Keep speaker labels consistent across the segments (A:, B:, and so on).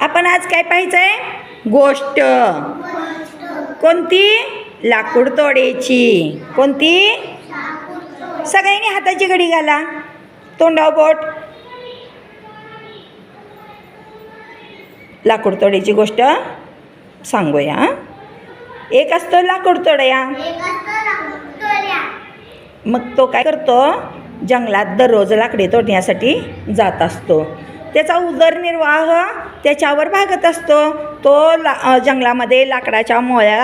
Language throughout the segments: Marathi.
A: आपण आज काय पाहायचंय? गोष्ट. कोणती? लाकूड तोड्याची. कोणती? सगळ्यांनी हाताची घडी घाला, तोंडावर बोट. लाकूड तोड्याची गोष्ट सांगूया. एक असतो लाकूड तोड्या. मग तो काय करतो? जंगलात दररोज लाकडे तोडण्यासाठी जात असतो. त्याचा उदरनिर्वाह त्याच्यावर भागत असतो. तो जंगलामध्ये लाकडाच्या मोळ्या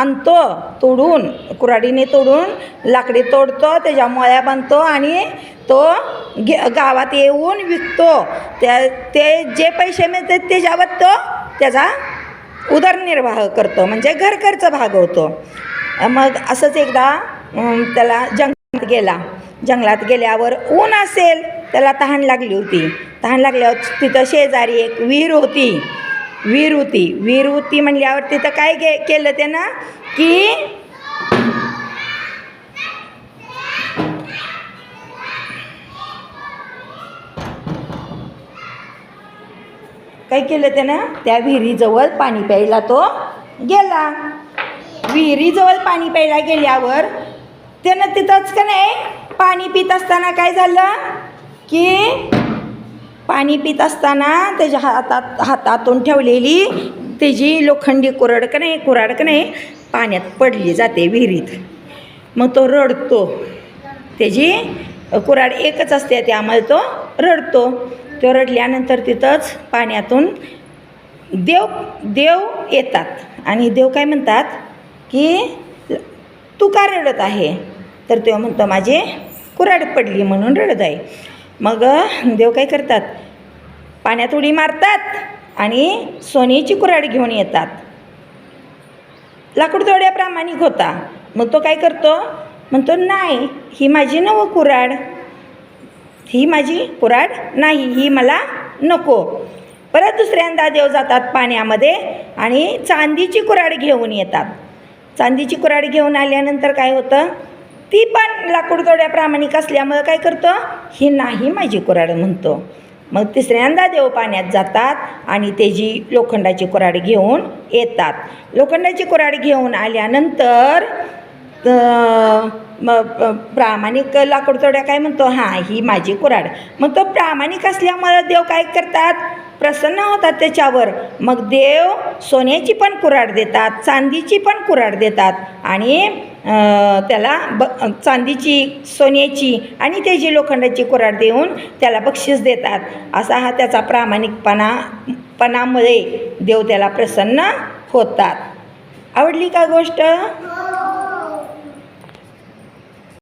A: आणतो, तोडून कुऱ्हाडीने तोडून लाकडे तोडतो, त्याच्या मोळ्या बांधतो आणि तो गावात येऊन विकतो. ते जे पैसे मिळतात त्याच्यावर तो त्याचा उदरनिर्वाह करतो, म्हणजे घर खर्च भागवतो. मग असंच एकदा त्याला जंगलात गेला. जंगलात गेल्यावर ऊन असेल, त्याला तहान लागली होती. तहान लागल्यावर तिथं शेजारी एक विहीर होती. विहीर होती म्हणल्यावर तिथं काय केलं त्यानं की काय केलं त्यानं? त्या विहिरीजवळ पाणी प्यायला तो गेला. विहिरीजवळ पाणी प्यायला गेल्यावर त्यानं तिथंच का नाही पाणी पित असताना काय झालं की पाणी पित असताना त्याच्या हातातून ठेवलेली त्याची लोखंडी कुऱ्हाड का नाही पाण्यात पडली जाते विहिरीत. मग तो रडतो. त्याची कुऱ्हाड एकच असते, त्यामुळे तो रडतो. तो रडल्यानंतर तिथंच पाण्यातून देव येतात आणि देव काय म्हणतात की तू का रडत आहे? तर तो म्हणतो माझी कुऱ्हाड पडली म्हणून रडत आहे. मग देव काय करतात? पाण्यात उडी मारतात आणि सोन्याची कुऱ्हाड घेऊन येतात. लाकूड तोड्या प्रामाणिक होता. मग तो काय करतो? म्हणतो नाही, ही माझी कुऱ्हाड, ही माझी कुऱ्हाड नाही, ही मला नको. परत दुसऱ्यांदा देव जातात पाण्यामध्ये आणि चांदीची कुऱ्हाड घेऊन येतात. चांदीची कुऱ्हाड घेऊन आल्यानंतर काय होतं? ती पण लाकूड तोड्या प्रामाणिक असल्यामुळं काय करतो? ही नाही माझी कुऱ्हाड म्हणतो. मग तिसऱ्यांदा देव पाण्यात जातात आणि त्याची लोखंडाची कुऱ्हाड घेऊन येतात. लोखंडाची कुऱ्हाड घेऊन आल्यानंतर प्रामाणिक लाकूड तोड्या काय म्हणतो? हां, ही माझी कुऱ्हाड. मग तो प्रामाणिक असल्यामुळं देव काय करतात? प्रसन्न होतात त्याच्यावर. मग देव सोन्याची पण कुऱ्हाड देतात, चांदीची पण कुऱ्हाड देतात आणि त्याला चांदीची, सोन्याची आणि त्याची लोखंडाची कुऱ्हाड देऊन त्याला बक्षीस देतात. असा हा त्याचा प्रामाणिकपणामुळे देव त्याला प्रसन्न होतात. आवडली का गोष्ट?